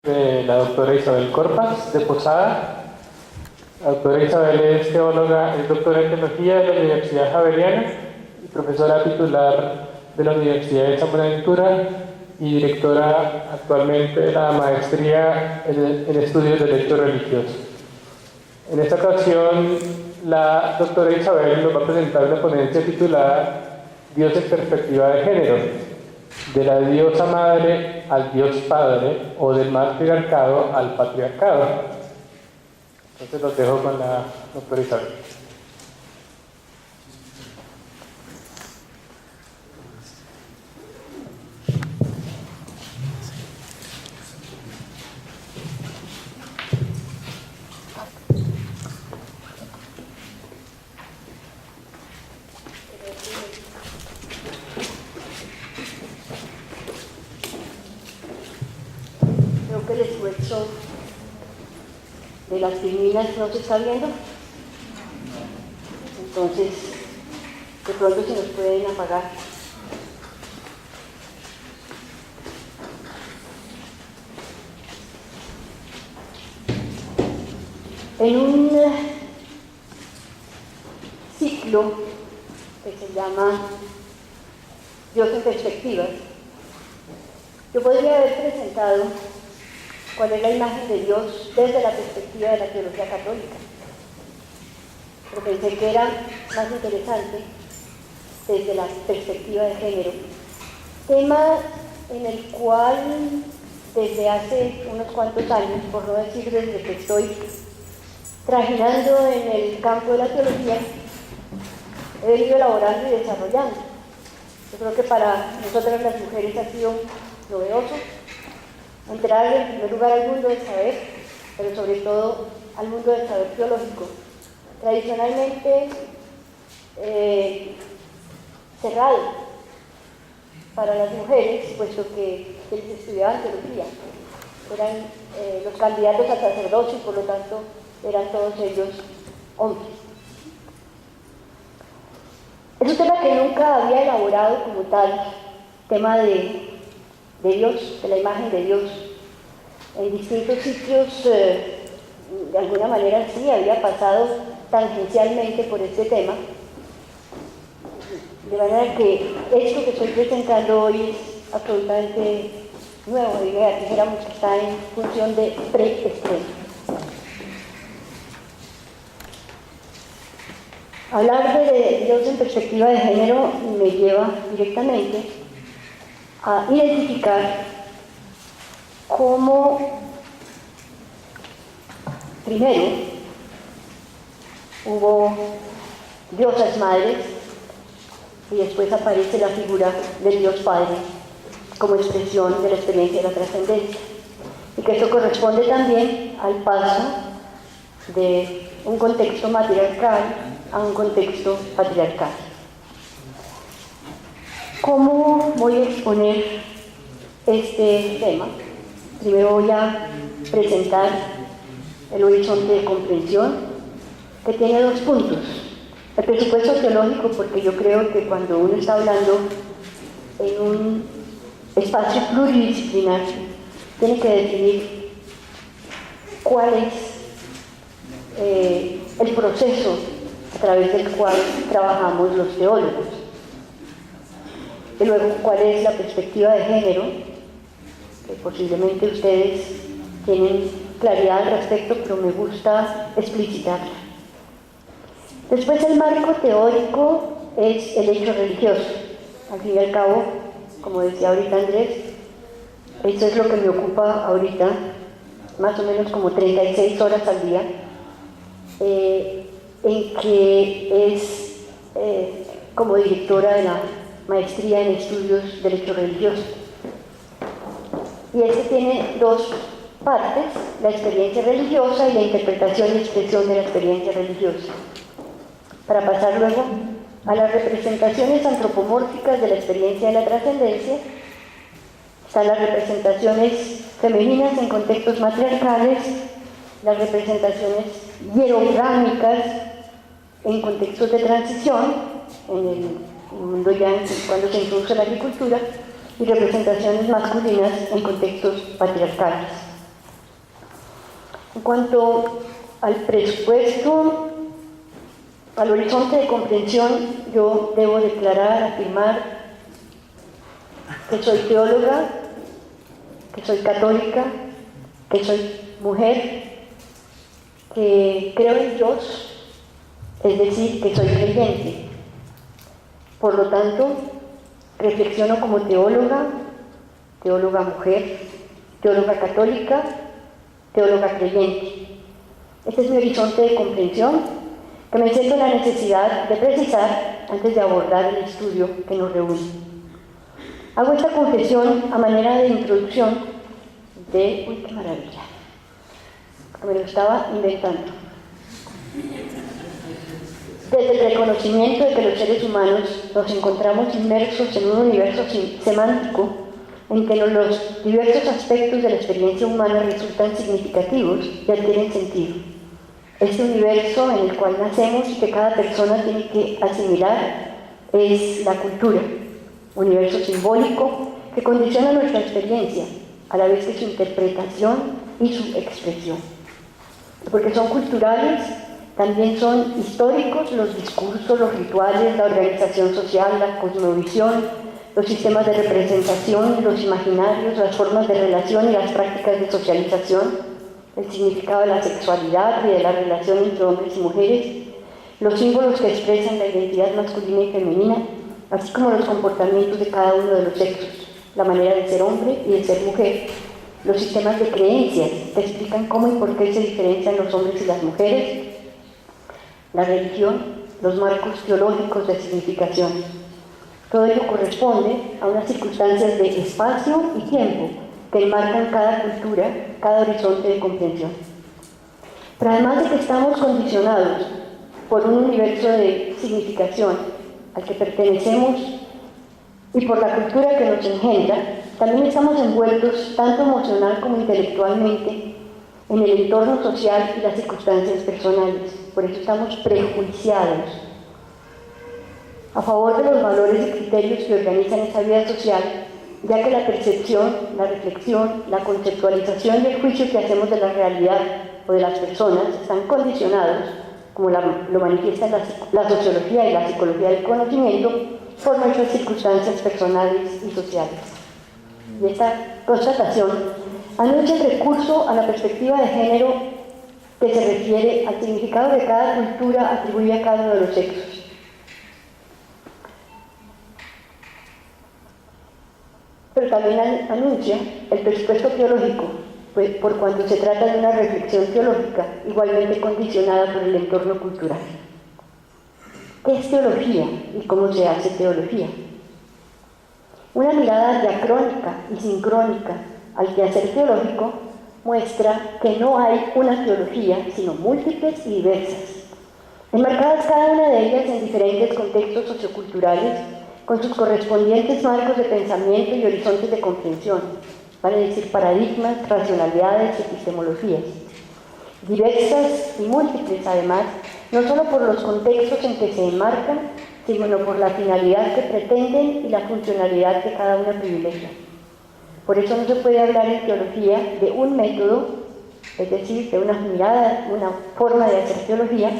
De la doctora Isabel Corpas, de Posada. La doctora Isabel es teóloga, es doctora en teología de la Universidad Javeriana y profesora titular de la Universidad de San Buenaventura y directora actualmente de la maestría en estudios de derecho religioso. En esta ocasión, la doctora Isabel nos va a presentar una ponencia titulada Dios en perspectiva de género, de la diosa madre al Dios padre o del matriarcado al patriarcado. Entonces los dejo con la doctora Isabel. Creo que el esfuerzo de las tinieblas no se está viendo, entonces de pronto se nos pueden apagar. En un ciclo que se llama Dios en perspectivas, yo podría haber presentado cuál es la imagen de Dios desde la perspectiva de la teología católica. Pero pensé que era más interesante desde la perspectiva de género, tema en el cual desde hace unos cuantos años, por no decir desde que estoy trajinando en el campo de la teología, he venido elaborando y desarrollando. Yo creo que para nosotras las mujeres ha sido novedoso entrar en primer lugar al mundo del saber, pero sobre todo al mundo del saber teológico, tradicionalmente cerrado para las mujeres, puesto que ellos estudiaban teología, eran los candidatos al sacerdocio y por lo tanto eran todos ellos hombres. Es un tema que nunca había elaborado como tal, tema de Dios, de la imagen de Dios. En distintos sitios, de alguna manera sí, había pasado tangencialmente por este tema, de manera que esto que estoy presentando hoy es absolutamente nuevo, dijéramos que está en función de preestreno. Hablar de Dios en perspectiva de género me lleva directamente a identificar cómo primero hubo diosas madres y después aparece la figura del Dios Padre como expresión de la experiencia de la trascendencia, y que esto corresponde también al paso de un contexto matriarcal a un contexto patriarcal. ¿Cómo voy a exponer este tema? Primero voy a presentar el horizonte de comprensión, que tiene dos puntos. El presupuesto teológico, porque yo creo que cuando uno está hablando en un espacio pluridisciplinar, tiene que definir cuál es el proceso a través del cual trabajamos los teólogos. Y luego, cuál es la perspectiva de género, que posiblemente ustedes tienen claridad al respecto, pero me gusta explicitarla. Después, el marco teórico es el hecho religioso. Al fin y al cabo, como decía ahorita Andrés, eso es lo que me ocupa ahorita, más o menos como 36 horas al día, en que es como directora de la maestría en estudios de derecho religioso. Y este tiene dos partes: la experiencia religiosa y la interpretación y expresión de la experiencia religiosa, para pasar luego a las representaciones antropomórficas de la experiencia de la trascendencia. Están las representaciones femeninas en contextos matriarcales, las representaciones hierográmicas en contextos de transición, en el mundo ya cuando se introduce la agricultura, y representaciones masculinas en contextos patriarcales. En cuanto al presupuesto, al horizonte de comprensión, yo debo declarar, afirmar que soy teóloga, que soy católica, que soy mujer, que creo en Dios, es decir, que soy creyente. Por lo tanto, reflexiono como teóloga, teóloga mujer, teóloga católica, teóloga creyente. Este es mi horizonte de comprensión, que me siento la necesidad de precisar antes de abordar el estudio que nos reúne. Hago esta confesión a manera de introducción de... ¡Uy, qué maravilla! Me lo estaba inventando. Desde el reconocimiento de que los seres humanos nos encontramos inmersos en un universo semántico en que los diversos aspectos de la experiencia humana resultan significativos y adquieren sentido. Este universo en el cual nacemos y que cada persona tiene que asimilar es la cultura, universo simbólico que condiciona nuestra experiencia, a la vez que su interpretación y su expresión. Porque son culturales, también son históricos los discursos, los rituales, la organización social, la cosmovisión, los sistemas de representación, los imaginarios, las formas de relación y las prácticas de socialización, el significado de la sexualidad y de la relación entre hombres y mujeres, los símbolos que expresan la identidad masculina y femenina, así como los comportamientos de cada uno de los sexos, la manera de ser hombre y de ser mujer, los sistemas de creencias que explican cómo y por qué se diferencian los hombres y las mujeres, la religión, los marcos teológicos de significación. Todo ello corresponde a unas circunstancias de espacio y tiempo que enmarcan cada cultura, cada horizonte de comprensión. Pero además de que estamos condicionados por un universo de significación al que pertenecemos y por la cultura que nos engendra, también estamos envueltos tanto emocional como intelectualmente en el entorno social y las circunstancias personales. Por eso estamos prejuiciados a favor de los valores y criterios que organizan esa vida social, ya que la percepción, la reflexión, la conceptualización y el juicio que hacemos de la realidad o de las personas están condicionados, como lo manifiesta la sociología y la psicología del conocimiento, por nuestras circunstancias personales y sociales. Y esta constatación anuncia el recurso a la perspectiva de género que se refiere al significado que cada cultura atribuye a cada uno de los sexos. Pero también anuncia el presupuesto teológico, pues, por cuanto se trata de una reflexión teológica igualmente condicionada por el entorno cultural. ¿Qué es teología y cómo se hace teología? Una mirada diacrónica y sincrónica al quehacer teológico muestra que no hay una teología, sino múltiples y diversas, enmarcadas cada una de ellas en diferentes contextos socioculturales, con sus correspondientes marcos de pensamiento y horizontes de comprensión, vale decir paradigmas, racionalidades, epistemologías. Diversas y múltiples, además, no solo por los contextos en que se enmarcan, sino por la finalidad que pretenden y la funcionalidad que cada una privilegia. Por eso no se puede hablar en teología de un método, es decir, de una mirada, una forma de hacer teología,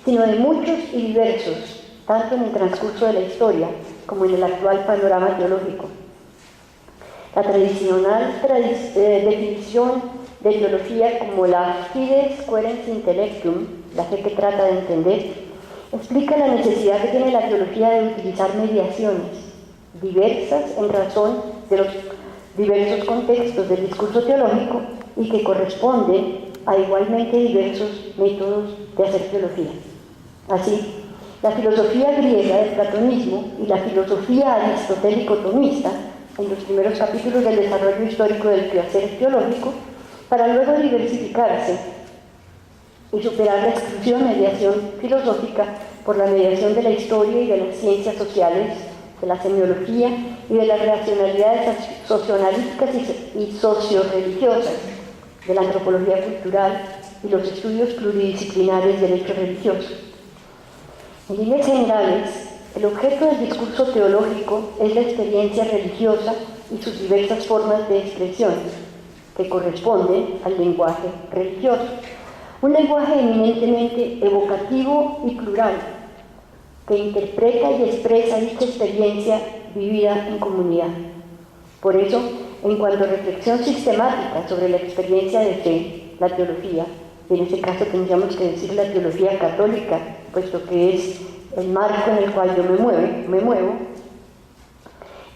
sino de muchos y diversos, tanto en el transcurso de la historia como en el actual panorama teológico. La tradicional definición de teología como la fides quaerens intellectum, la fe que trata de entender, explica la necesidad que tiene la teología de utilizar mediaciones diversas en razón de los diversos contextos del discurso teológico y que corresponden a igualmente diversos métodos de hacer teología. Así, la filosofía griega del platonismo y la filosofía aristotélico-tomista, en los primeros capítulos del desarrollo histórico del quehacer teológico, para luego diversificarse y superar la exclusión mediación filosófica por la mediación de la historia y de las ciencias sociales, de la semiología y de las racionalidades socionalísticas y socioreligiosas, de la antropología cultural y los estudios pluridisciplinares del hecho religioso. En líneas generales, el objeto del discurso teológico es la experiencia religiosa y sus diversas formas de expresión, que corresponden al lenguaje religioso. Un lenguaje eminentemente evocativo y plural, que interpreta y expresa dicha experiencia vivida en comunidad. Por eso, en cuanto a reflexión sistemática sobre la experiencia de fe, la teología, y en este caso tendríamos que decir la teología católica, puesto que es el marco en el cual yo me muevo,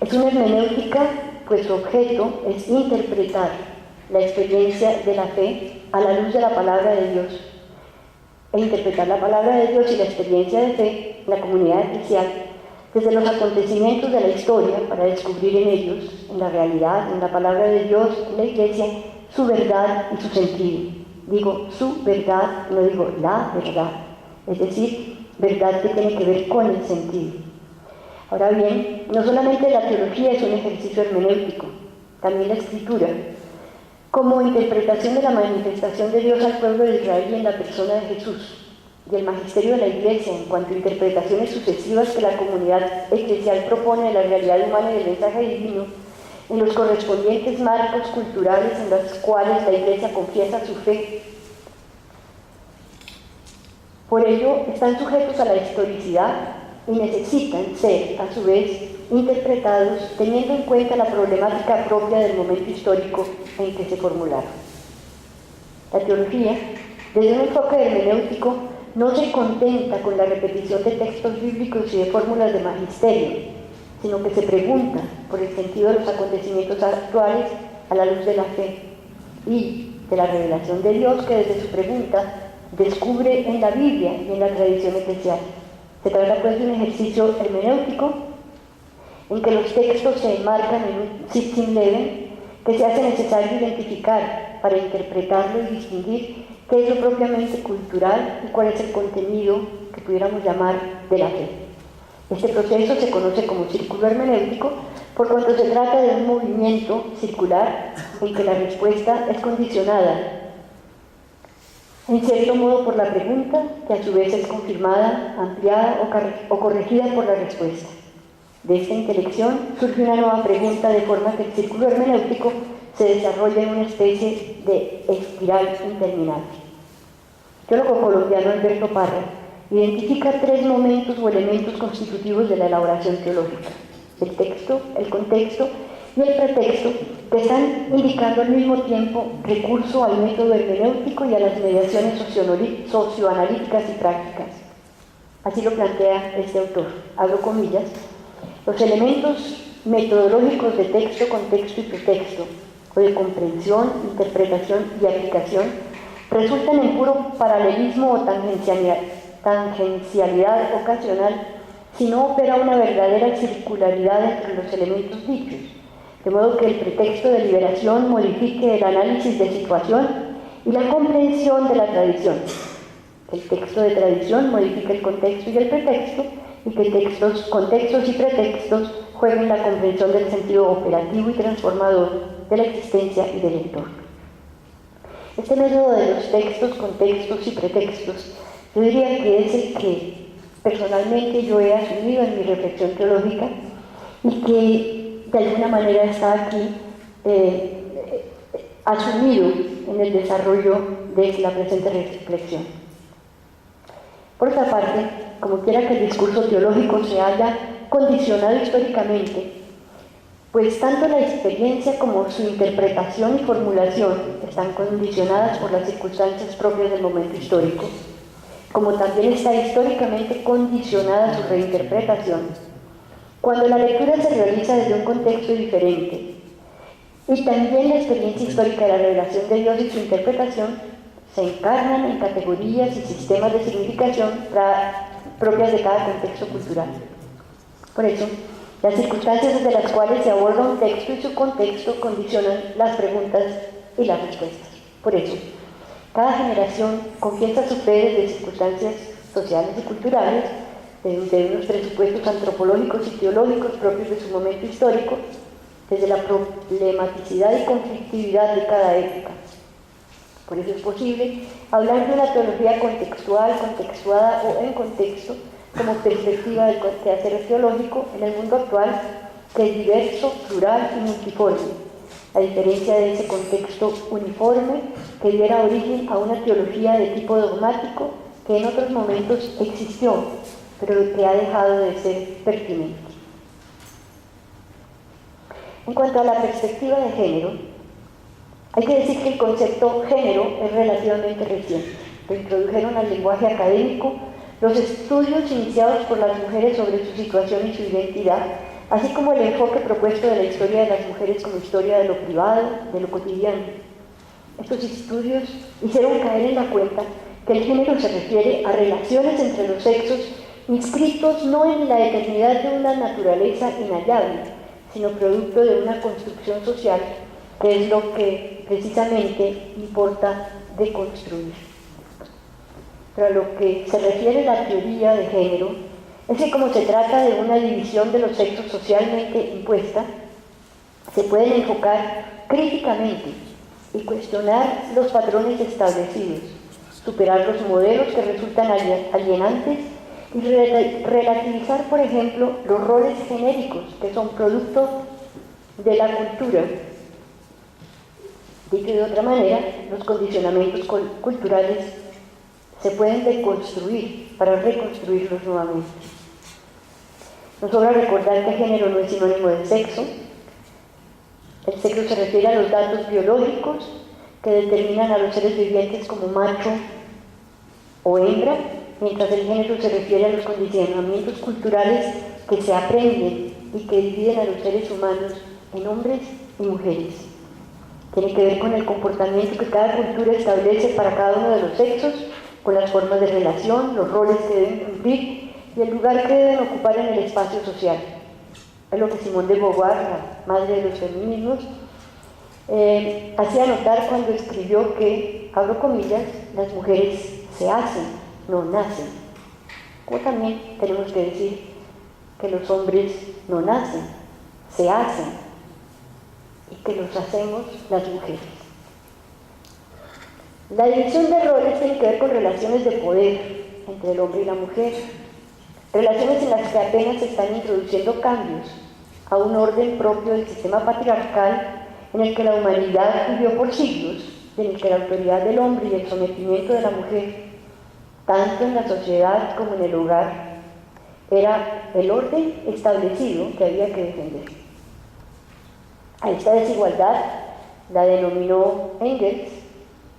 es una hermenéutica, pues su objeto es interpretar la experiencia de la fe a la luz de la palabra de Dios, e interpretar la palabra de Dios y la experiencia de fe en la comunidad eclesial desde los acontecimientos de la historia para descubrir en ellos, en la realidad, en la palabra de Dios, en la Iglesia, su verdad y su sentido. Digo su verdad, no digo la verdad, es decir, verdad que tiene que ver con el sentido. Ahora bien, no solamente la teología es un ejercicio hermenéutico, también la escritura, como interpretación de la manifestación de Dios al pueblo de Israel en la persona de Jesús, y el magisterio de la Iglesia en cuanto a interpretaciones sucesivas que la comunidad eclesial propone de la realidad humana y del mensaje divino, en los correspondientes marcos culturales en los cuales la Iglesia confiesa su fe. Por ello, están sujetos a la historicidad y necesitan ser, a su vez, interpretados teniendo en cuenta la problemática propia del momento histórico en que se formularon. La teología, desde un enfoque hermenéutico, no se contenta con la repetición de textos bíblicos y de fórmulas de magisterio, sino que se pregunta por el sentido de los acontecimientos actuales a la luz de la fe y de la revelación de Dios que desde su pregunta descubre en la Biblia y en la tradición eclesial. Se trata pues de un ejercicio hermenéutico en que los textos se enmarcan en un sittim leben que se hace necesario identificar para interpretarlo y distinguir qué es lo propiamente cultural y cuál es el contenido que pudiéramos llamar de la fe. Este proceso se conoce como círculo hermenéutico por cuanto se trata de un movimiento circular en que la respuesta es condicionada en cierto modo por la pregunta, que a su vez es confirmada, ampliada o corregida por la respuesta. De esta intelección surge una nueva pregunta de forma que el círculo hermenéutico se desarrolla en una especie de espiral interminable. El teólogo colombiano Alberto Parra identifica tres momentos o elementos constitutivos de la elaboración teológica: el texto, el contexto y el pretexto, que están indicando al mismo tiempo recurso al método hermenéutico y a las mediaciones socioanalíticas y prácticas. Así lo plantea este autor, abro comillas: los elementos metodológicos de texto, contexto y pretexto, o de comprensión, interpretación y aplicación, resultan en puro paralelismo o tangencialidad ocasional si no opera una verdadera circularidad entre los elementos dichos, de modo que el pretexto de liberación modifique el análisis de situación y la comprensión de la tradición. El texto de tradición modifica el contexto y el pretexto, y que contextos y pretextos jueguen la comprensión del sentido operativo y transformador de la existencia y del entorno. Este método de los textos, contextos y pretextos, yo diría que es el que personalmente yo he asumido en mi reflexión teológica y que de alguna manera está aquí asumido en el desarrollo de la presente reflexión. Por otra parte, como quiera que el discurso teológico se haya condicionado históricamente, pues tanto la experiencia como su interpretación y formulación están condicionadas por las circunstancias propias del momento histórico, como también está históricamente condicionada su reinterpretación. Cuando la lectura se realiza desde un contexto diferente, y también la experiencia histórica de la revelación de Dios y su interpretación se encarnan en categorías y sistemas de significación propias de cada contexto cultural. Por eso, las circunstancias desde las cuales se aborda un texto y su contexto condicionan las preguntas y las respuestas. Por eso, cada generación confiesa su fe desde circunstancias sociales y culturales, desde unos presupuestos antropológicos y teológicos propios de su momento histórico, desde la problematicidad y conflictividad de cada época. Por eso es posible hablar de una teología contextual, contextuada o en contexto, como perspectiva del quehacer teológico en el mundo actual, que es diverso, plural y multiforme, a diferencia de ese contexto uniforme que diera origen a una teología de tipo dogmático que en otros momentos existió, pero que ha dejado de ser pertinente. En cuanto a la perspectiva de género, hay que decir que el concepto género es relativamente reciente. Lo introdujeron al lenguaje académico los estudios iniciados por las mujeres sobre su situación y su identidad, así como el enfoque propuesto de la historia de las mujeres como historia de lo privado, de lo cotidiano. Estos estudios hicieron caer en la cuenta que el género se refiere a relaciones entre los sexos inscritos no en la eternidad de una naturaleza inhallable, sino producto de una construcción social, que es lo que precisamente importa deconstruir. Pero a lo que se refiere la teoría de género, es que como se trata de una división de los sexos socialmente impuesta, se pueden enfocar críticamente y cuestionar los patrones establecidos, superar los modelos que resultan alienantes y relativizar, por ejemplo, los roles genéricos que son producto de la cultura. Dicho de otra manera, los condicionamientos culturales se pueden deconstruir para reconstruirlos nuevamente. Nos sobra recordar que género no es sinónimo de sexo. El sexo se refiere a los datos biológicos que determinan a los seres vivientes como macho o hembra, mientras el género se refiere a los condicionamientos culturales que se aprenden y que dividen a los seres humanos en hombres y mujeres. Tiene que ver con el comportamiento que cada cultura establece para cada uno de los sexos, con las formas de relación, los roles que deben cumplir y el lugar que deben ocupar en el espacio social. Es lo que Simone de Beauvoir, la madre de los feminismos, hacía notar cuando escribió que, abro comillas, las mujeres se hacen, no nacen. Como también tenemos que decir que los hombres no nacen, se hacen, y que los hacemos las mujeres. La división de roles tiene que ver con relaciones de poder entre el hombre y la mujer, relaciones en las que apenas se están introduciendo cambios a un orden propio del sistema patriarcal en el que la humanidad vivió por siglos, y en el que la autoridad del hombre y el sometimiento de la mujer, tanto en la sociedad como en el hogar, era el orden establecido que había que defender. A esta desigualdad la denominó Engels,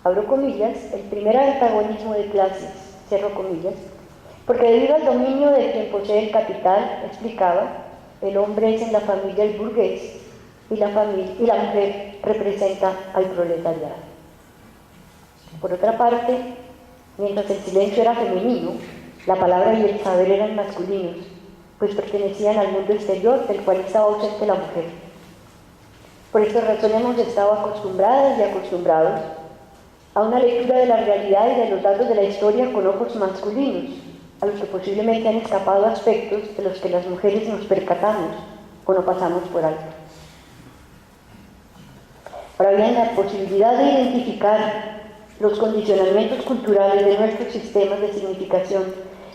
abro comillas, el primer antagonismo de clases, cierro comillas, porque debido al dominio de quien posee el capital, explicaba, el hombre es en la familia el burgués y la mujer representa al proletariado. Por otra parte, mientras el silencio era femenino, la palabra y el saber eran masculinos, pues pertenecían al mundo exterior del cual estaba ausente la mujer. Por esta razón hemos estado acostumbradas y acostumbrados a una lectura de la realidad y de los datos de la historia con ojos masculinos, a los que posiblemente han escapado aspectos de los que las mujeres nos percatamos o no pasamos por alto. Ahora bien, la posibilidad de identificar los condicionamientos culturales de nuestros sistemas de significación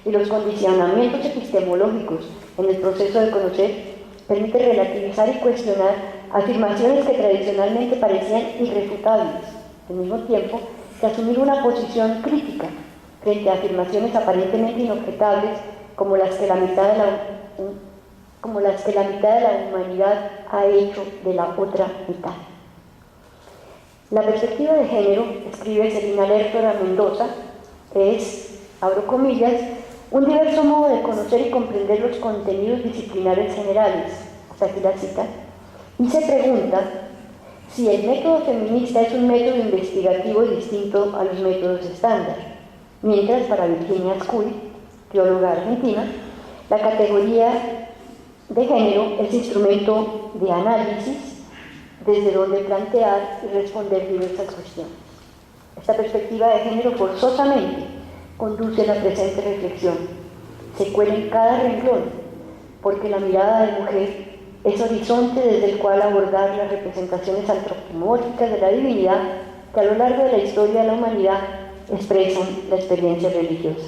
y los condicionamientos epistemológicos en el proceso de conocer permite relativizar y cuestionar afirmaciones que tradicionalmente parecían irrefutables, al mismo tiempo que asumir una posición crítica frente a afirmaciones aparentemente inobjetables como las que la mitad de la humanidad ha hecho de la otra mitad. La perspectiva de género, escribe Celina Lertora Mendoza, es, abro comillas, un diverso modo de conocer y comprender los contenidos disciplinares generales, hasta aquí la cita, y se pregunta si el método feminista es un método investigativo distinto a los métodos estándar, mientras para Virginia Scull, teóloga argentina, la categoría de género es instrumento de análisis desde donde plantear y responder diversas cuestiones. Esta perspectiva de género forzosamente conduce a la presente reflexión. Se cuela en cada renglón, porque la mirada de mujer es horizonte desde el cual abordar las representaciones antropomórficas de la divinidad que a lo largo de la historia de la humanidad expresan la experiencia religiosa.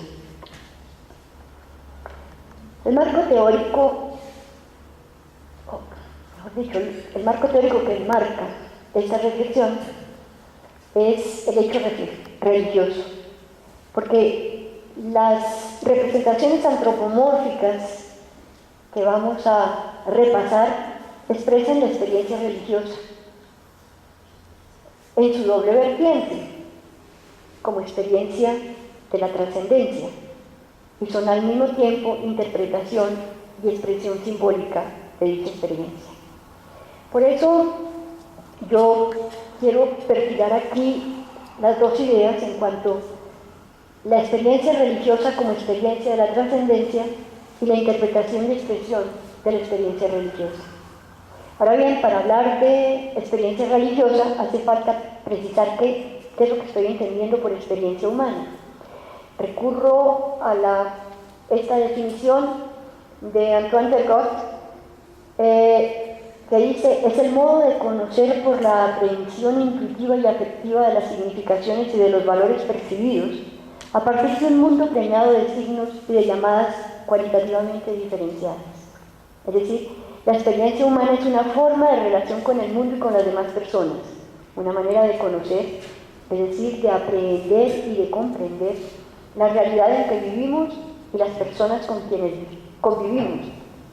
El marco teórico que enmarca esta reflexión es el hecho religioso, porque las representaciones antropomórficas que vamos a repasar expresan la experiencia religiosa en su doble vertiente, como experiencia de la trascendencia, y son al mismo tiempo interpretación y expresión simbólica de dicha experiencia. Por eso yo quiero perfilar aquí las dos ideas en cuanto a la experiencia religiosa como experiencia de la trascendencia y la interpretación y expresión de la experiencia religiosa. Ahora bien, para hablar de experiencia religiosa hace falta precisar qué es lo que estoy entendiendo por experiencia humana. Recurro a esta definición de Antoine Bergot, que dice: es el modo de conocer por la aprehensión intuitiva y afectiva de las significaciones y de los valores percibidos, a partir de un mundo preñado de signos y de llamadas cualitativamente diferenciadas. Es decir, la experiencia humana es una forma de relación con el mundo y con las demás personas, una manera de conocer, es decir, de aprehender y de comprender la realidad en que vivimos y las personas con quienes convivimos,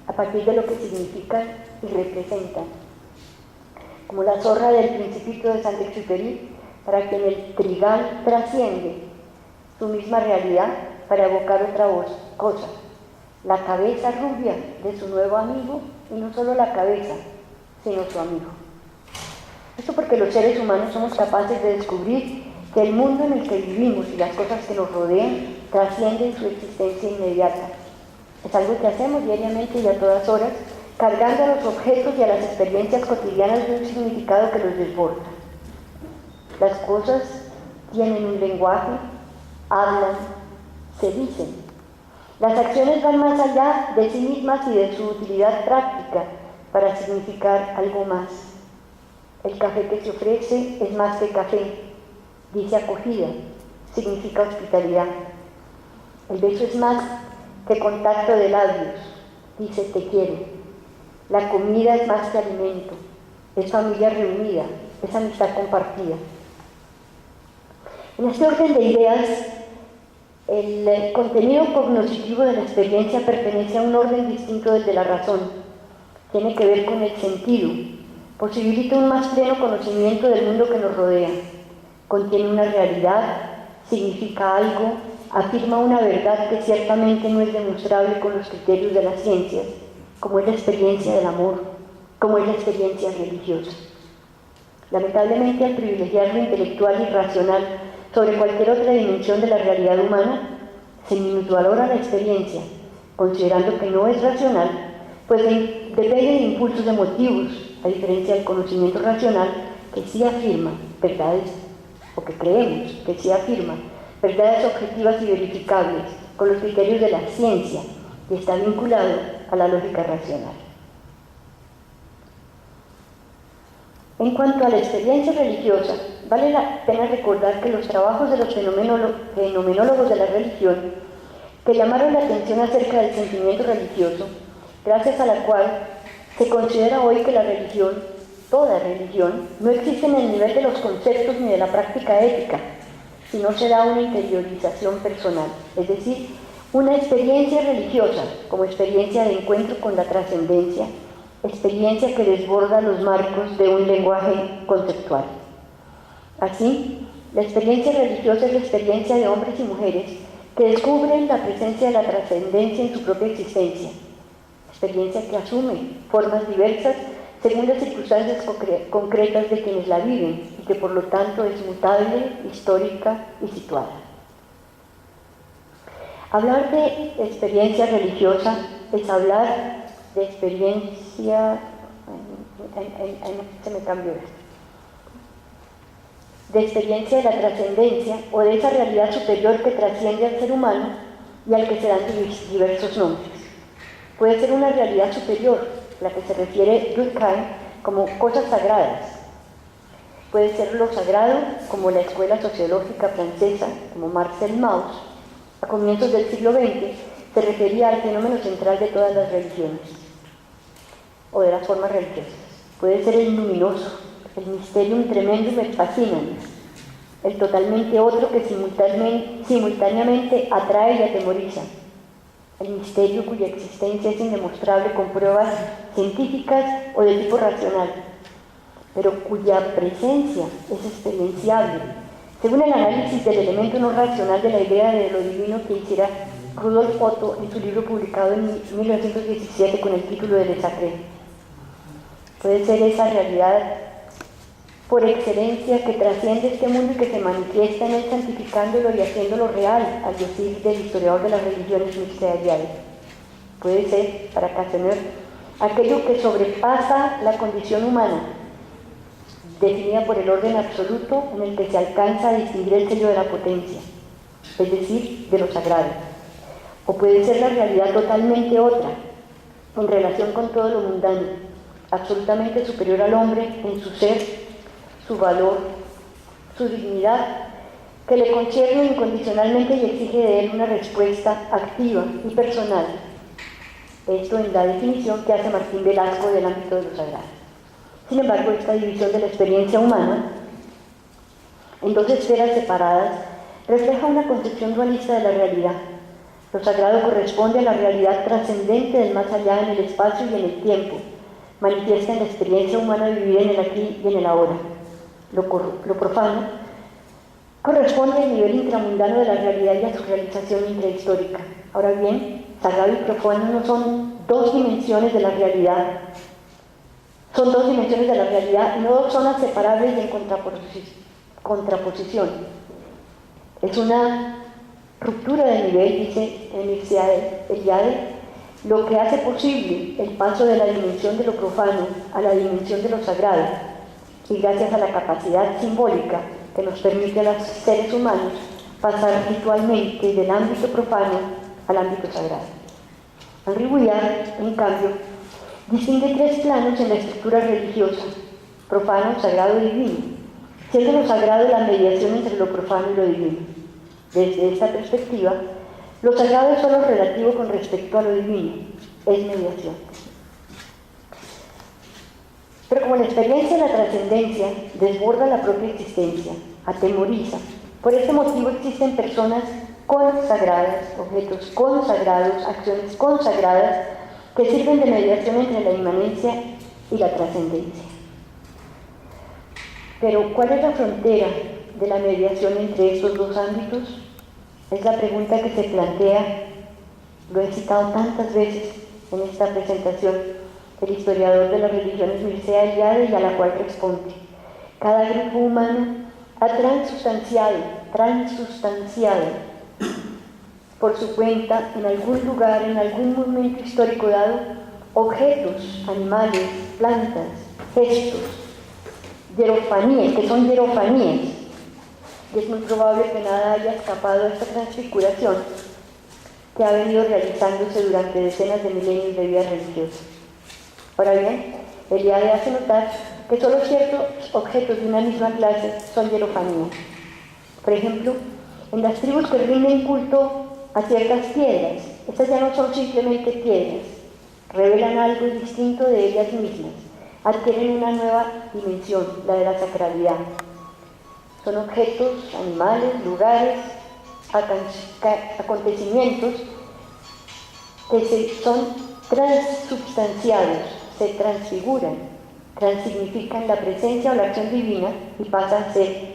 a partir de lo que significan y representan. Como la zorra del Principito de Saint-Exupéry, para quien el trigal trasciende su misma realidad para evocar otra cosa, la cabeza rubia de su nuevo amigo, y no solo la cabeza, sino su amigo. Esto porque los seres humanos somos capaces de descubrir que el mundo en el que vivimos y las cosas que nos rodean trascienden su existencia inmediata. Es algo que hacemos diariamente y a todas horas, cargando a los objetos y a las experiencias cotidianas de un significado que los desborda. Las cosas tienen un lenguaje, hablan, se dicen. Las acciones van más allá de sí mismas y de su utilidad práctica para significar algo más. El café que se ofrece es más que café, dice acogida, significa hospitalidad. El beso es más que contacto de labios, dice te quiero. La comida es más que alimento, es familia reunida, es amistad compartida. En este orden de ideas, el contenido cognoscitivo de la experiencia pertenece a un orden distinto del de la razón. Tiene que ver con el sentido, posibilita un más pleno conocimiento del mundo que nos rodea, contiene una realidad, significa algo, afirma una verdad que ciertamente no es demostrable con los criterios de las ciencias, como es la experiencia del amor, como es la experiencia religiosa. Lamentablemente, al privilegiar lo intelectual y racional sobre cualquier otra dimensión de la realidad humana, se minusvalora la experiencia, considerando que no es racional, pues depende de impulsos emotivos, a diferencia del conocimiento racional, que sí afirma verdades, o que creemos que sí afirma verdades objetivas y verificables con los criterios de la ciencia, y está vinculado a la lógica racional. En cuanto a la experiencia religiosa, vale la pena recordar que los trabajos de los fenomenólogos de la religión, que llamaron la atención acerca del sentimiento religioso, gracias a la cual se considera hoy que la religión, toda religión, no existe en el nivel de los conceptos ni de la práctica ética, sino será una interiorización personal, es decir, una experiencia religiosa como experiencia de encuentro con la trascendencia, experiencia que desborda los marcos de un lenguaje conceptual. Así, la experiencia religiosa es la experiencia de hombres y mujeres que descubren la presencia de la trascendencia en su propia existencia, experiencia que asume formas diversas según las circunstancias concretas de quienes la viven y que por lo tanto es mutable, histórica y situada. Hablar de experiencia religiosa es hablar de experiencia, se me cambió esto, de experiencia de la trascendencia o de esa realidad superior que trasciende al ser humano y al que se dan diversos nombres. Puede ser una realidad superior, la que se refiere Durkheim como cosas sagradas. Puede ser lo sagrado, como la escuela sociológica francesa, como Marcel Mauss, a comienzos del siglo XX, se refería al fenómeno central de todas las religiones, o de las formas religiosas. Puede ser el luminoso, el misterium tremendum et fascinans, el totalmente otro que simultáneamente atrae y atemoriza, el misterio cuya existencia es indemostrable con pruebas científicas o de tipo racional, pero cuya presencia es experienciable, según el análisis del elemento no racional de la idea de lo divino que hiciera Rudolf Otto en su libro publicado en 1917 con el título de Le Sacré. Puede ser esa realidad por excelencia que trasciende este mundo y que se manifiesta en él santificándolo y haciéndolo real, al decir del historiador de las religiones misteriales. Puede ser, para Casimir, aquello que sobrepasa la condición humana, definida por el orden absoluto en el que se alcanza a distinguir el sello de la potencia, es decir, de lo sagrado. O puede ser la realidad totalmente otra, en relación con todo lo mundano, absolutamente superior al hombre en su ser, su valor, su dignidad, que le concierne incondicionalmente y exige de él una respuesta activa y personal. Esto en la definición que hace Martín Velasco del ámbito de lo sagrado. Sin embargo, esta división de la experiencia humana en dos esferas separadas refleja una concepción dualista de la realidad. Lo sagrado corresponde a la realidad trascendente del más allá en el espacio y en el tiempo, manifiesta en la experiencia humana vivida en el aquí y en el ahora. Lo profano corresponde al nivel intramundano de la realidad y a su realización intrahistórica. Ahora bien, sagrado y profano no son dos dimensiones de la realidad, son dos dimensiones de la realidad y no dos zonas separables y en contraposición. Es una ruptura de nivel, dice Eliade, lo que hace posible el paso de la dimensión de lo profano a la dimensión de lo sagrado, y gracias a la capacidad simbólica que nos permite a los seres humanos pasar ritualmente del ámbito profano al ámbito sagrado. Henri Bouillard, en cambio, distingue tres planos en la estructura religiosa: profano, sagrado y divino, siendo lo sagrado la mediación entre lo profano y lo divino. Desde esta perspectiva, lo sagrado es solo relativo con respecto a lo divino, es mediación. Pero como la experiencia de la trascendencia desborda la propia existencia, atemoriza, por este motivo existen personas consagradas, objetos consagrados, acciones consagradas que sirven de mediación entre la inmanencia y la trascendencia. Pero, ¿cuál es la frontera de la mediación entre estos dos ámbitos? Es la pregunta que se plantea, lo he citado tantas veces en esta presentación, el historiador de las religiones Mircea Eliade, y a la cual responde: cada grupo humano ha transustanciado por su cuenta, en algún lugar, en algún momento histórico dado, objetos, animales, plantas, gestos, hierofanías, que son hierofanías. Y es muy probable que nada haya escapado a esta transfiguración que ha venido realizándose durante decenas de milenios de vida religiosa. Ahora bien, Eliade hace notar que solo ciertos objetos de una misma clase son hierofanías. Por ejemplo, en las tribus que rinden culto a ciertas piedras, estas ya no son simplemente piedras, revelan algo distinto de ellas mismas, adquieren una nueva dimensión, la de la sacralidad. Son objetos, animales, lugares, acontecimientos que son transubstanciados, se transfiguran, transignifican la presencia o la acción divina y pasan a ser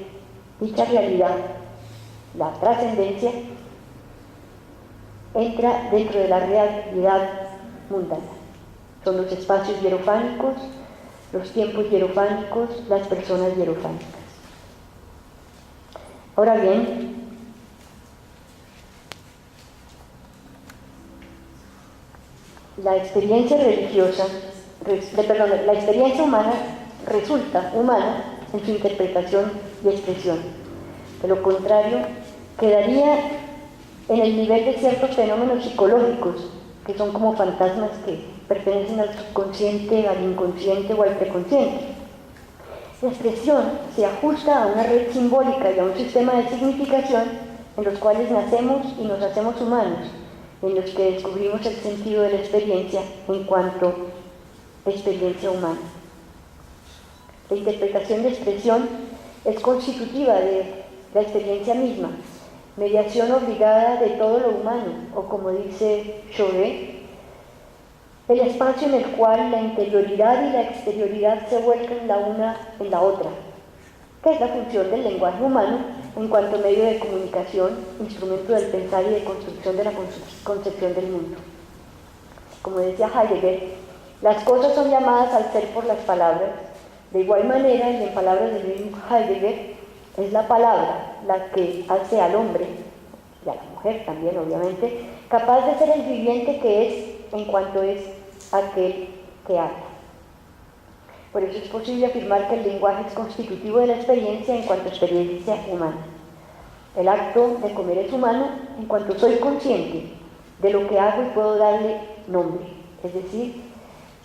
dicha realidad. La trascendencia entra dentro de la realidad mundana. Son los espacios hierofánicos, los tiempos hierofánicos, las personas hierofánicas. Ahora bien, la experiencia religiosa, la experiencia humana resulta humana en su interpretación y expresión. De lo contrario, quedaría en el nivel de ciertos fenómenos psicológicos que son como fantasmas que pertenecen al subconsciente, al inconsciente o al preconsciente. La expresión se ajusta a una red simbólica y a un sistema de significación en los cuales nacemos y nos hacemos humanos, en los que descubrimos el sentido de la experiencia en cuanto experiencia humana. La interpretación de expresión es constitutiva de la experiencia misma, mediación obligada de todo lo humano, o como dice Chauvet, el espacio en el cual la interioridad y la exterioridad se vuelcan la una en la otra, que es la función del lenguaje humano en cuanto medio de comunicación, instrumento del pensar y de construcción de la concepción del mundo. Como decía Heidegger, las cosas son llamadas al ser por las palabras. De igual manera, y en palabras del mismo Heidegger, es la palabra la que hace al hombre, y a la mujer también obviamente, capaz de ser el viviente que es en cuanto es aquel que habla. Por eso es posible afirmar que el lenguaje es constitutivo de la experiencia en cuanto a experiencia humana. El acto de comer es humano en cuanto soy consciente de lo que hago y puedo darle nombre, es decir,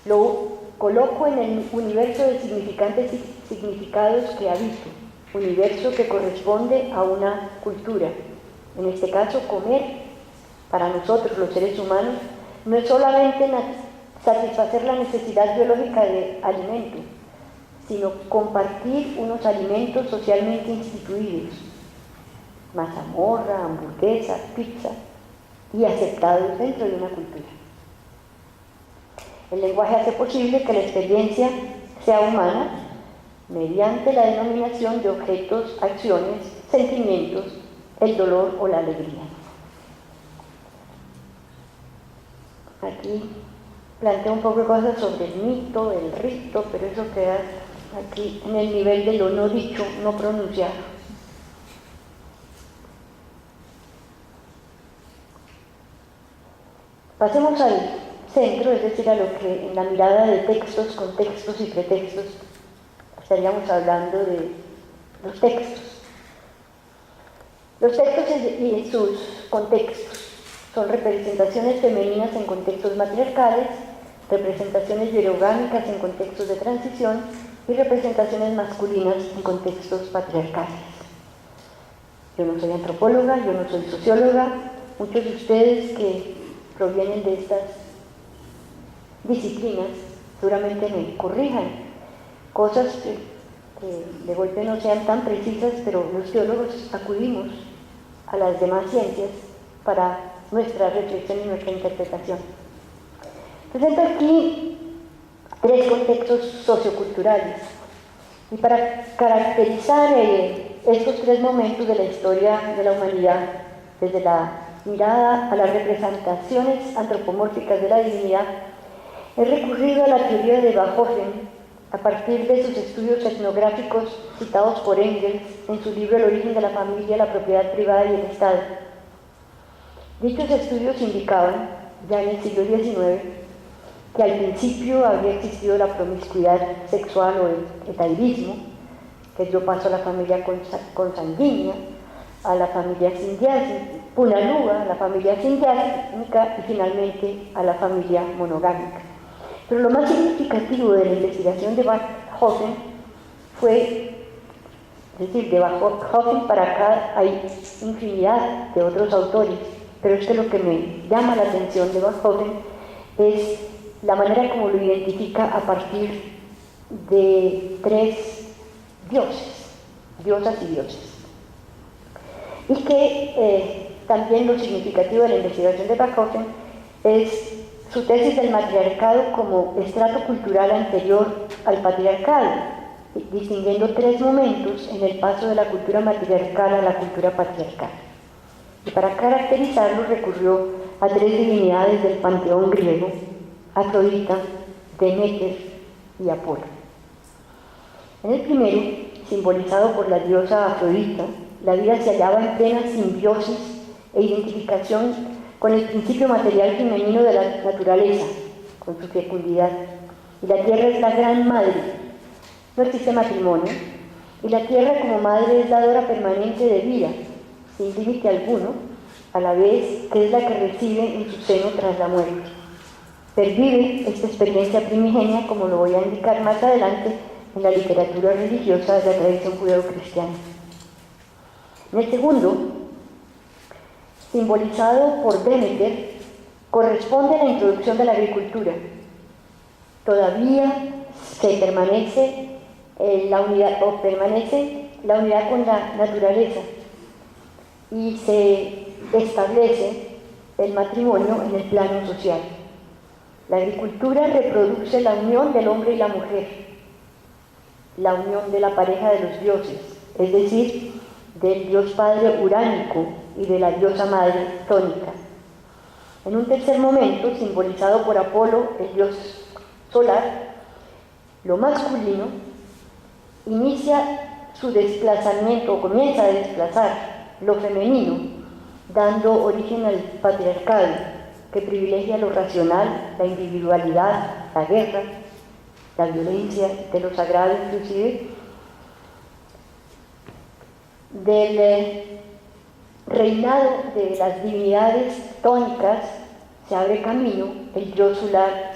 lo coloco en el universo de significantes y significados que habito, universo que corresponde a una cultura. En este caso, comer, para nosotros los seres humanos, no es solamente satisfacer la necesidad biológica de alimento, sino compartir unos alimentos socialmente instituidos, mazamorra, hamburguesa, pizza, y aceptados dentro de una cultura. El lenguaje hace posible que la experiencia sea humana mediante la denominación de objetos, acciones, sentimientos, el dolor o la alegría. Aquí planteo un poco de cosas sobre el mito, el rito, pero eso queda aquí en el nivel de lo no dicho, no pronunciado. Pasemos al centro, es decir, a lo que en la mirada de textos, contextos y pretextos estaríamos hablando de los textos. Los textos y sus contextos son representaciones femeninas en contextos matriarcales, representaciones hierogámicas en contextos de transición y representaciones masculinas en contextos patriarcales. Yo no soy antropóloga, yo no soy socióloga, muchos de ustedes que provienen de estas disciplinas seguramente me corrijan cosas que de golpe no sean tan precisas, pero los teólogos acudimos a las demás ciencias para nuestra reflexión y nuestra interpretación. Presento aquí 3 contextos socioculturales y para caracterizar estos 3 momentos de la historia de la humanidad desde la mirada a las representaciones antropomórficas de la divinidad, he recurrido a la teoría de Bachofen a partir de sus estudios etnográficos citados por Engels en su libro El origen de la familia, la propiedad privada y el Estado. Dichos estudios indicaban, ya en el siglo XIX, que al principio había existido la promiscuidad sexual o el etairismo, que dio paso a la familia consanguínea, a la familia punalúa, a la familia sindiática y finalmente a la familia monogámica. Pero lo más significativo de la investigación de Bachofen fue, es decir, de Bachofen para acá hay infinidad de otros autores, pero es que lo que me llama la atención de Bachofen es la manera como lo identifica a partir de 3 dioses, diosas y dioses. Y que también lo significativo de la investigación de Bachofen es su tesis del matriarcado como estrato cultural anterior al patriarcado, distinguiendo 3 momentos en el paso de la cultura matriarcal a la cultura patriarcal. Y para caracterizarlo recurrió a 3 divinidades del panteón griego: Afrodita, Deméter y Apolo. En el primero, simbolizado por la diosa Afrodita, la vida se hallaba en plena simbiosis e identificación con el principio material femenino de la naturaleza, con su fecundidad. Y la tierra es la gran madre. No existe matrimonio, y la tierra como madre es dadora permanente de vida, sin límite alguno, a la vez que es la que recibe en su seno tras la muerte. Pervive esta experiencia primigenia, como lo voy a indicar más adelante, en la literatura religiosa de la tradición judeo-cristiana. En el segundo, simbolizado por Deméter, corresponde a la introducción de la agricultura. Todavía se permanece la unidad, o permanece la unidad con la naturaleza y se establece el matrimonio en el plano social. La agricultura reproduce la unión del hombre y la mujer, la unión de la pareja de los dioses, es decir, del dios padre uránico y de la diosa madre tónica. En un tercer momento, simbolizado por Apolo, el dios solar, lo masculino inicia su desplazamiento, o comienza a desplazar lo femenino, dando origen al patriarcado, que privilegia lo racional, la individualidad, la guerra, la violencia, de lo sagrado inclusive. Del reinado de las divinidades tónicas se abre camino el dios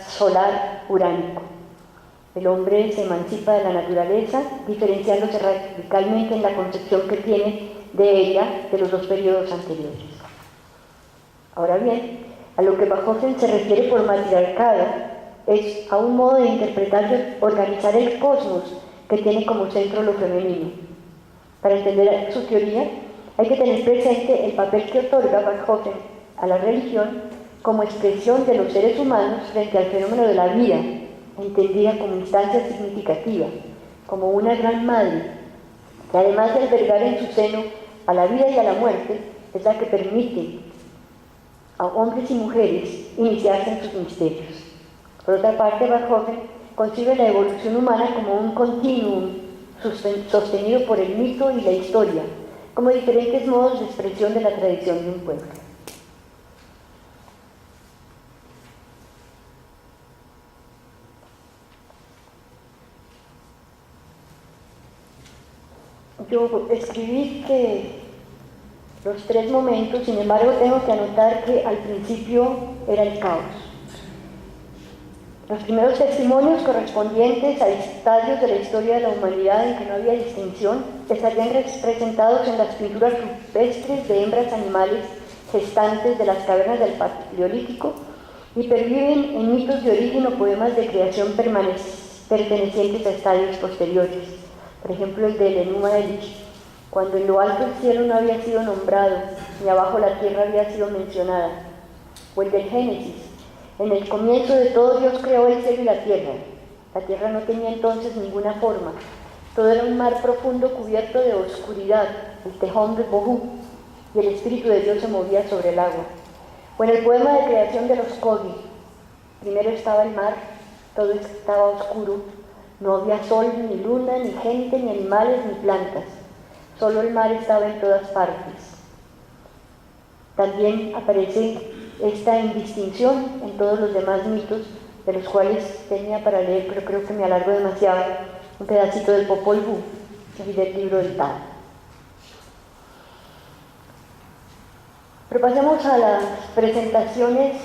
solar uránico. El hombre se emancipa de la naturaleza, diferenciándose radicalmente en la concepción que tiene de ella de los dos periodos anteriores. Ahora bien, a lo que Bachofen se refiere por matriarcado es a un modo de interpretar y organizar el cosmos que tiene como centro lo femenino. Para entender su teoría, hay que tener presente el papel que otorga Bachofen a la religión como expresión de los seres humanos frente al fenómeno de la vida, entendida como instancia significativa, como una gran madre, que además de albergar en su seno a la vida y a la muerte, es la que permite a hombres y mujeres iniciarse en sus misterios. Por otra parte, Bachofen concibe la evolución humana como un continuum sostenido por el mito y la historia, como diferentes modos de expresión de la tradición de un pueblo. Yo escribí que los tres momentos, sin embargo, tengo que anotar que al principio era el caos. Los primeros testimonios correspondientes a estadios de la historia de la humanidad en que no había distinción estarían representados en las pinturas rupestres de hembras animales gestantes de las cavernas del Paleolítico y perviven en mitos de origen o poemas de creación pertenecientes a estadios posteriores. Por ejemplo, el del Enuma Elish, cuando en lo alto el cielo no había sido nombrado, ni abajo la tierra había sido mencionada. O el del Génesis, en el comienzo de todo Dios creó el cielo y la tierra. La tierra no tenía entonces ninguna forma. Todo era un mar profundo cubierto de oscuridad, el Tejón de Bohu, y el Espíritu de Dios se movía sobre el agua. O en el poema de creación de los Kogi, primero estaba el mar, todo estaba oscuro. No había sol, ni luna, ni gente, ni animales, ni plantas. Solo el mar estaba en todas partes. También aparece esta indistinción en todos los demás mitos, de los cuales tenía para leer, pero creo que me alargo demasiado, un pedacito del Popol Vuh y del libro del Tao. Pero pasemos a las representaciones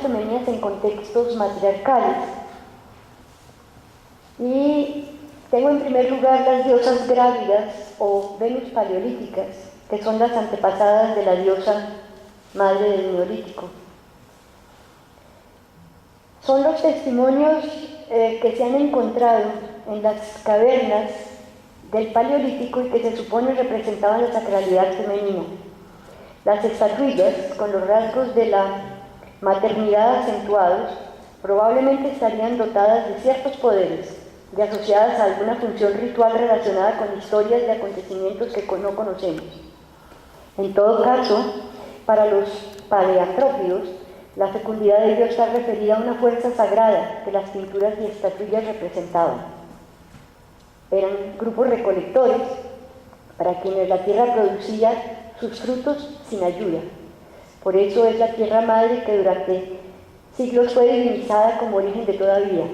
femeninas en contextos matriarcales. Y tengo en primer lugar las diosas grávidas o Venus paleolíticas, que son las antepasadas de la diosa madre del Neolítico. Son los testimonios que se han encontrado en las cavernas del Paleolítico y que se supone representaban la sacralidad femenina. Las estatuillas, con los rasgos de la maternidad acentuados, probablemente estarían dotadas de ciertos poderes y asociadas a alguna función ritual relacionada con historias de acontecimientos que no conocemos. En todo caso, para los paleantrópidos, la fecundidad debió estar referida a una fuerza sagrada que las pinturas y estatuillas representaban. Eran grupos recolectores para quienes la tierra producía sus frutos sin ayuda. Por eso es la tierra madre que durante siglos fue divinizada como origen de toda vida.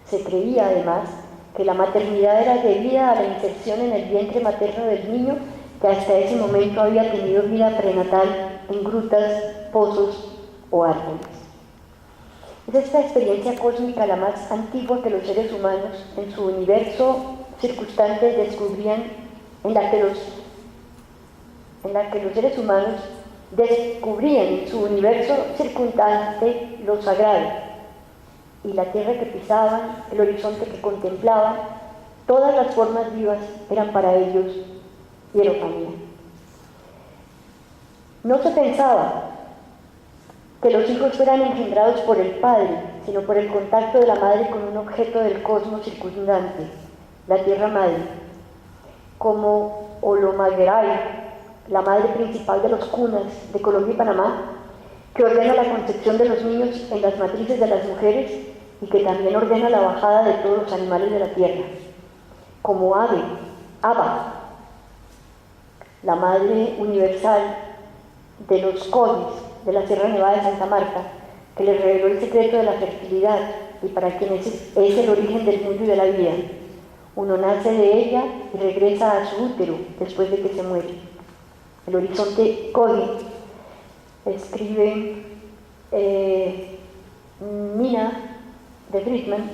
Se creía, además, que la maternidad era debida a la inserción en el vientre materno del niño que hasta ese momento había tenido vida prenatal en grutas, pozos o árboles. Es esta experiencia cósmica la más antigua que los seres humanos en su universo circunstante descubrían, en la que los seres humanos descubrían en su universo circundante lo sagrado, y la tierra que pisaban, el horizonte que contemplaban, todas las formas vivas eran para ellos hierofanía. No se pensaba que los hijos fueran engendrados por el padre, sino por el contacto de la madre con un objeto del cosmos circundante, la tierra madre, como Olomagueray, la madre principal de los cunas de Colombia y Panamá, que ordena la concepción de los niños en las matrices de las mujeres y que también ordena la bajada de todos los animales de la tierra, como Abba, la madre universal de los Colis de la Sierra Nevada de Santa Marta, que les reveló el secreto de la fertilidad y para quienes es el origen del mundo y de la vida. Uno nace de ella y regresa a su útero después de que se muere. El horizonte Coli, escribe Nina de Friedman,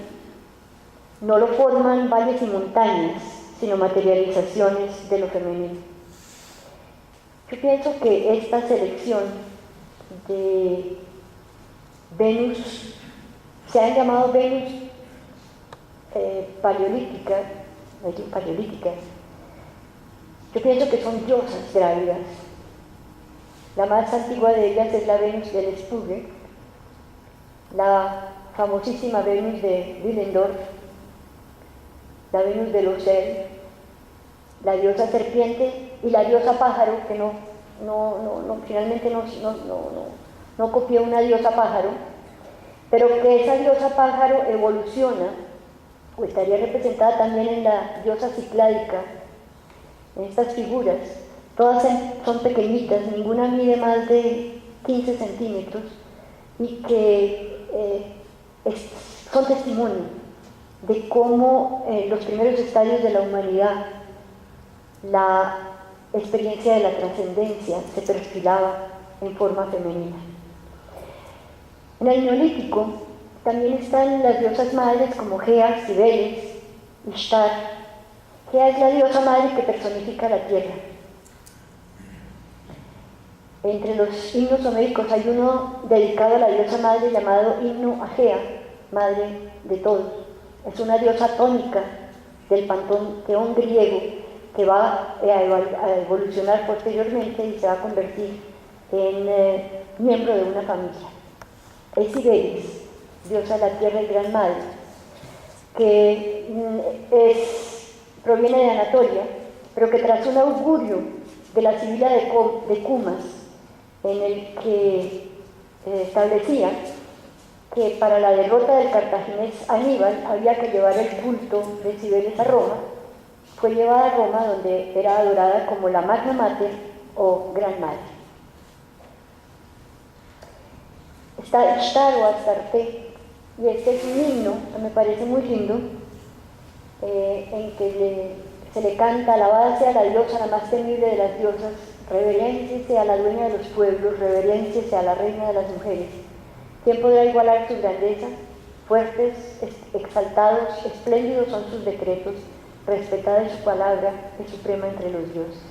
no lo forman valles y montañas, sino materializaciones de lo femenino. Yo pienso que esta selección de Venus, se han llamado Venus paleolítica, yo pienso que son diosas grávidas. La más antigua de ellas es la Venus del Spuge, la famosísima Venus de Willendorf, la Venus del Ocel, la diosa serpiente y la diosa pájaro, que finalmente no copió una diosa pájaro, pero que esa diosa pájaro evoluciona, o estaría representada también en la diosa cicládica, en estas figuras. Todas son pequeñitas, ninguna mide más de 15 centímetros y que son testimonio de cómo en los primeros estadios de la humanidad la experiencia de la trascendencia se perfilaba en forma femenina. En el Neolítico también están las diosas madres como Gea, Cibeles, Ishtar. Gea es la diosa madre que personifica la tierra. Entre los himnos homéricos hay uno dedicado a la diosa madre llamado Himno a Gea, madre de todos. Es una diosa tónica del panteón griego que va a evolucionar posteriormente y se va a convertir en miembro de una familia. Es Cibeles, diosa de la tierra y gran madre, que proviene de Anatolia, pero que tras un augurio de la Sibila de Cumas, en el que establecía que para la derrota del cartaginés Aníbal había que llevar el culto de Cibeles a Roma, fue llevada a Roma, donde era adorada como la Magna Mater o Gran Madre. Está Ishtar o Astarte, y este es un himno que me parece muy lindo, en que se le canta: alabada sea la diosa, la más temible de las diosas, reverenciese a la dueña de los pueblos, reverenciese a la reina de las mujeres. ¿Quién podrá igualar su grandeza? Fuertes, exaltados, espléndidos son sus decretos, respetada es su palabra, es suprema entre los dioses.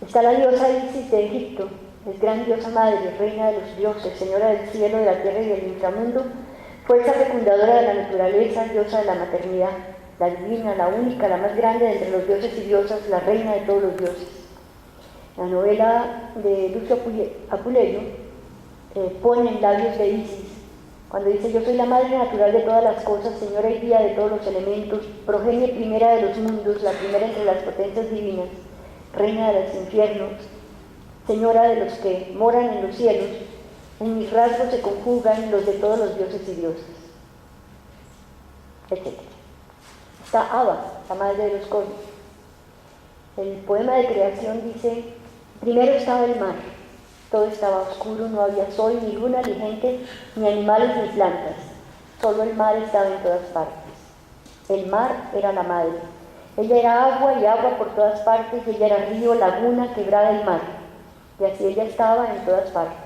Está la diosa Isis de Egipto, es gran diosa madre, reina de los dioses, señora del cielo, de la tierra y del inframundo, fuerza fecundadora de la naturaleza, diosa de la maternidad, la divina, la única, la más grande de entre los dioses y diosas, la reina de todos los dioses. La novela de Lucio Apuleyo pone en labios de Isis, cuando dice: yo soy la madre natural de todas las cosas, señora y guía de todos los elementos, progenie primera de los mundos, la primera entre las potencias divinas, reina de los infiernos, señora de los que moran en los cielos, en mis rasgos se conjugan los de todos los dioses y diosas, etc. Está Abba, la madre de los cosmos. El poema de creación dice: primero estaba el mar, todo estaba oscuro, no había sol, ni luna, ni gente, ni animales, ni plantas. Solo el mar estaba en todas partes. El mar era la madre. Ella era agua y agua por todas partes, y ella era río, laguna, quebrada y mar. Y así ella estaba en todas partes.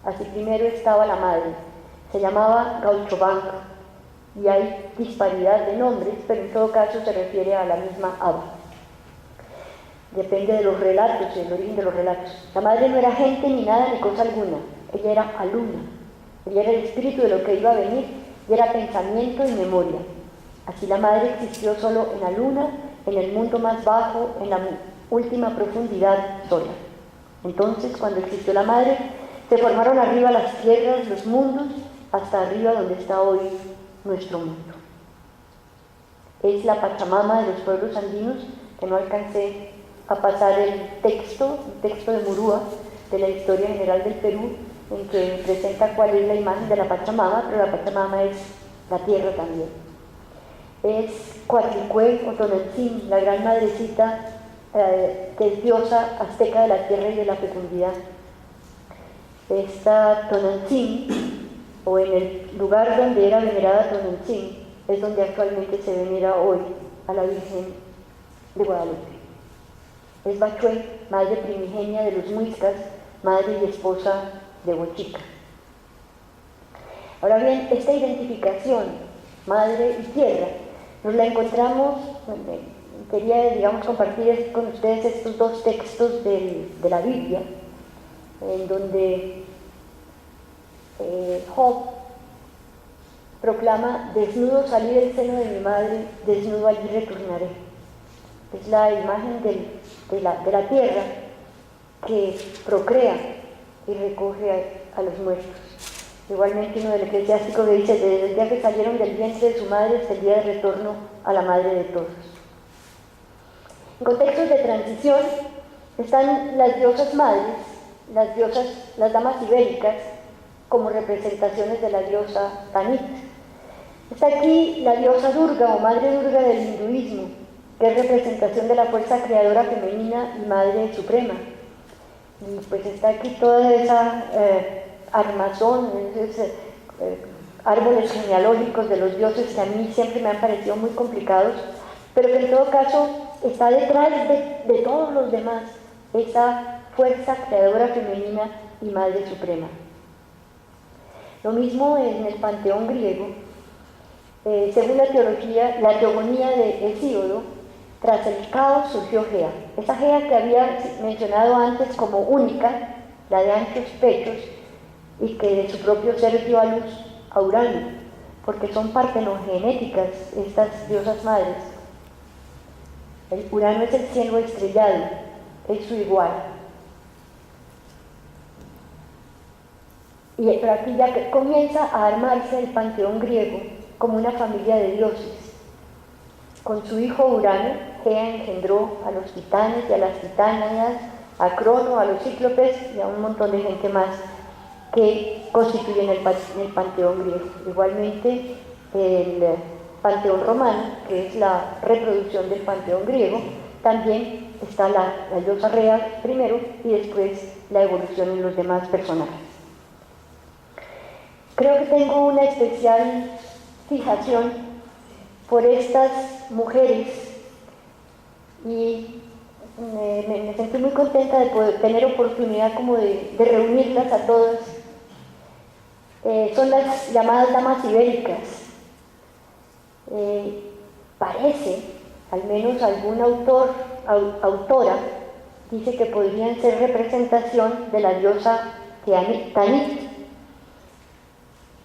Así primero estaba la madre. Se llamaba Gauchobanca, y hay disparidad de nombres, pero en todo caso se refiere a la misma Abba. Depende de los relatos, del origen de los relatos. La madre no era gente ni nada ni cosa alguna, ella era aluna, Ella era el espíritu de lo que iba a venir y era pensamiento y memoria. Así la madre existió solo en la luna, en el mundo más bajo, en la última profundidad sola. Entonces, cuando existió la madre, se formaron arriba las tierras, los mundos, hasta arriba donde está hoy nuestro mundo. Es la Pachamama de los pueblos andinos, que no alcancé a pasar el texto de Murúa, de la historia general del Perú, en que presenta cuál es la imagen de la Pachamama, pero la Pachamama es la tierra también. Es Coatlicue o Tonantzin, la gran madrecita que es diosa azteca de la tierra y de la fecundidad. Esta Tonantzin, o en el lugar donde era venerada Tonantzin, es donde actualmente se venera hoy a la Virgen de Guadalupe. Es Bachué, madre primigenia de los muiscas, madre y esposa de Huachica. Ahora bien, esta identificación, madre y tierra, nos la encontramos, quería, digamos, compartir con ustedes estos dos textos de la Biblia, en donde Job proclama: desnudo salí del seno de mi madre, desnudo allí retornaré. Es la imagen de la tierra que procrea y recoge a los muertos. Igualmente uno del eclesiástico que dice: desde el día que salieron del vientre de su madre hasta el día de retorno a la madre de todos. En contextos de transición están las diosas madres, las damas ibéricas, como representaciones de la diosa Tanit. Está aquí la diosa Durga o madre Durga del hinduismo, que es representación de la fuerza creadora femenina y madre suprema. Y pues está aquí toda esa armazón, esos árboles genealógicos de los dioses que a mí siempre me han parecido muy complicados, pero que en todo caso está detrás de todos los demás esa fuerza creadora femenina y madre suprema. Lo mismo en el panteón griego. Según la teogonía de Hesíodo, tras el caos surgió Gea. Esa Gea que había mencionado antes como única, la de anchos pechos, y que de su propio ser dio a luz a Urano, porque son partenogenéticas estas diosas madres. El Urano es el cielo estrellado, es su igual. Pero aquí ya que comienza a armarse el panteón griego como una familia de dioses. Con su hijo Urano, Gea engendró a los titanes y a las titanas, a Crono, a los cíclopes y a un montón de gente más que constituyen el panteón griego. Igualmente, el panteón romano, que es la reproducción del panteón griego, también está la diosa Rea primero y después la evolución en los demás personajes. Creo que tengo una especial fijación por estas mujeres y me sentí muy contenta de poder tener oportunidad como de reunirlas a todas. Son las llamadas damas ibéricas. Parece, al menos algún autora, dice que podrían ser representación de la diosa Tanit,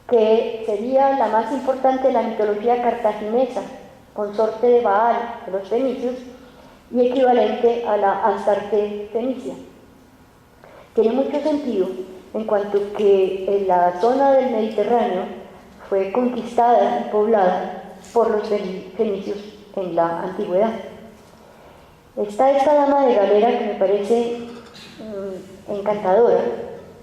que sería la más importante de la mitología cartaginesa, consorte de Baal, de los fenicios, y equivalente a la Astarte fenicia. Tiene mucho sentido en cuanto que en la zona del Mediterráneo fue conquistada y poblada por los fenicios en la antigüedad. Está esta dama de galera que me parece encantadora,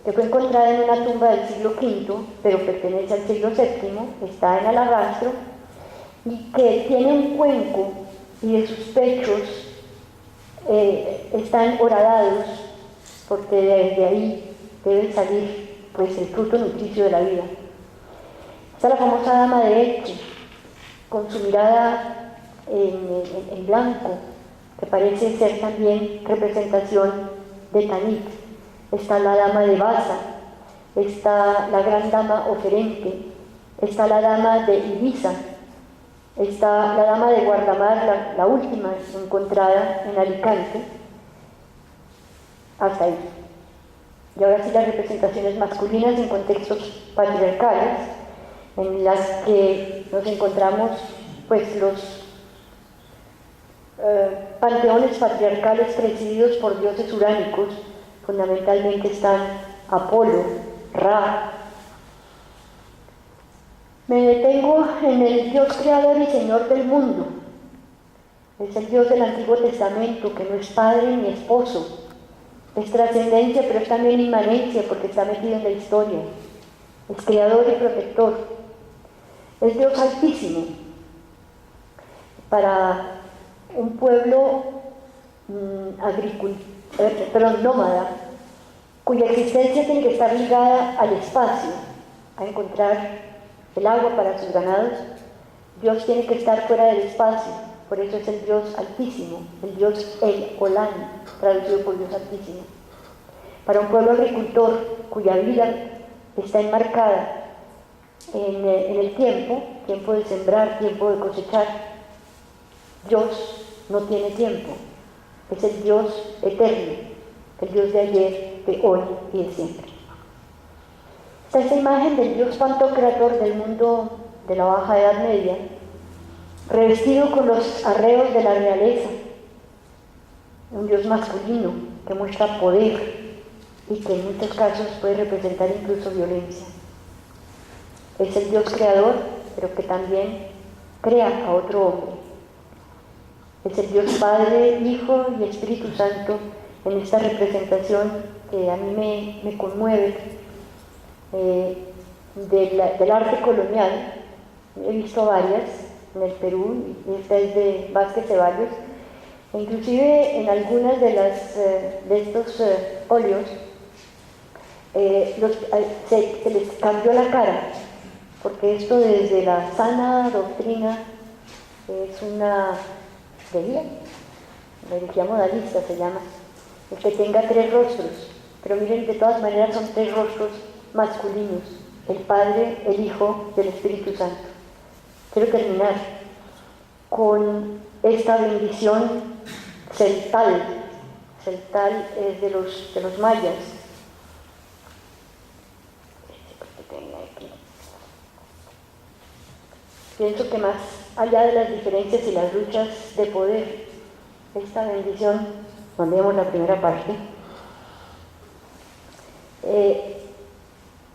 que fue encontrada en una tumba del siglo V, pero pertenece al siglo VII, está en Alarrastro, y que tiene un cuenco y de sus pechos están horadados, porque desde ahí debe salir pues el fruto nutricio de la vida. Está la famosa dama de Eche, con su mirada en blanco, que parece ser también representación de Tanit. Está la dama de Baza, está la gran dama oferente, está la dama de Ibiza, está la dama de Guardamar, la última encontrada en Alicante, hasta ahí. Y ahora sí, las representaciones masculinas en contextos patriarcales, en las que nos encontramos pues los panteones patriarcales presididos por dioses uránicos. Fundamentalmente están Apolo, Ra. Me detengo en el Dios creador y Señor del mundo. Es el Dios del Antiguo Testamento, que no es padre ni esposo. Es trascendencia, pero es también inmanencia, porque está metido en la historia. Es creador y protector. Es Dios altísimo. Para un pueblo nómada, cuya existencia tiene que estar ligada al espacio, a encontrar el agua para sus ganados, Dios tiene que estar fuera del espacio. Por eso es el Dios altísimo, el Dios El Olán, traducido por Dios altísimo. Para un pueblo agricultor cuya vida está enmarcada en el tiempo de sembrar, tiempo de cosechar, Dios no tiene tiempo. Es el Dios eterno, el Dios de ayer, de hoy y de siempre. Está esta imagen del Dios pantocrator del mundo de la Baja Edad Media, revestido con los arreos de la realeza, un Dios masculino que muestra poder y que en muchos casos puede representar incluso violencia. Es el Dios creador, pero que también crea a otro hombre. Es el Dios Padre, Hijo y Espíritu Santo en esta representación que a mí me conmueve del arte colonial. He visto varias en el Perú, y esta es de Vázquez Ceballos, e inclusive en algunas de estos óleos se les cambió la cara, porque esto desde la sana doctrina es una herejía modalista, se llama, el que tenga 3 rostros, pero miren, de todas maneras son 3 rostros masculinos, el Padre, el Hijo y el Espíritu Santo. Quiero terminar con esta bendición celtal. Celtal es de los mayas. Pienso que más allá de las diferencias y las luchas de poder, esta bendición, donde vemos la primera parte,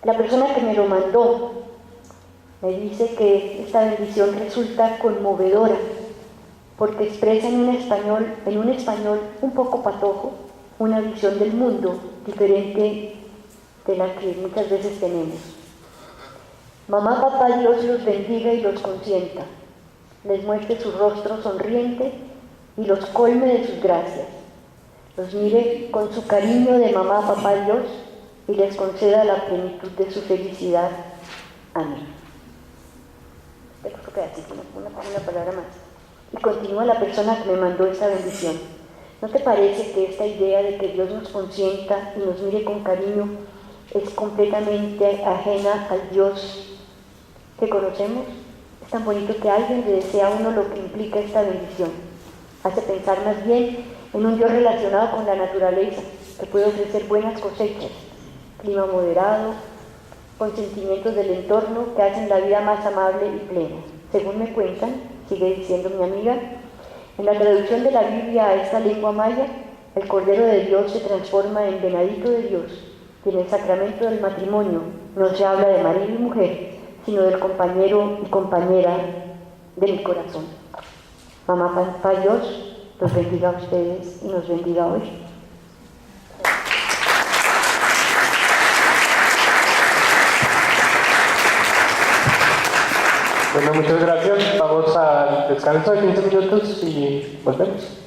la persona que me lo mandó me dice que esta bendición resulta conmovedora, porque expresa en un español un poco patojo, una visión del mundo diferente de la que muchas veces tenemos. Mamá, papá, Dios los bendiga y los consienta, les muestre su rostro sonriente y los colme de sus gracias, los mire con su cariño de mamá, papá, Dios, y les conceda la plenitud de su felicidad. Amén. Creo que así, una palabra más. Y continúa la persona que me mandó esta bendición. ¿No te parece que esta idea de que Dios nos consienta y nos mire con cariño es completamente ajena al Dios que conocemos? Es tan bonito que alguien le desea a uno lo que implica esta bendición. Hace pensar más bien en un Dios relacionado con la naturaleza, que puede ofrecer buenas cosechas, clima moderado, con sentimientos del entorno que hacen la vida más amable y plena. Según me cuentan, sigue diciendo mi amiga, en la traducción de la Biblia a esta lengua maya, el Cordero de Dios se transforma en venadito de Dios, y en el sacramento del matrimonio no se habla de marido y mujer, sino del compañero y compañera de mi corazón. Mamá, papá, Dios los bendiga a ustedes y nos bendiga hoy. Bueno, muchas gracias. Vamos al descanso de 15 minutos y volvemos.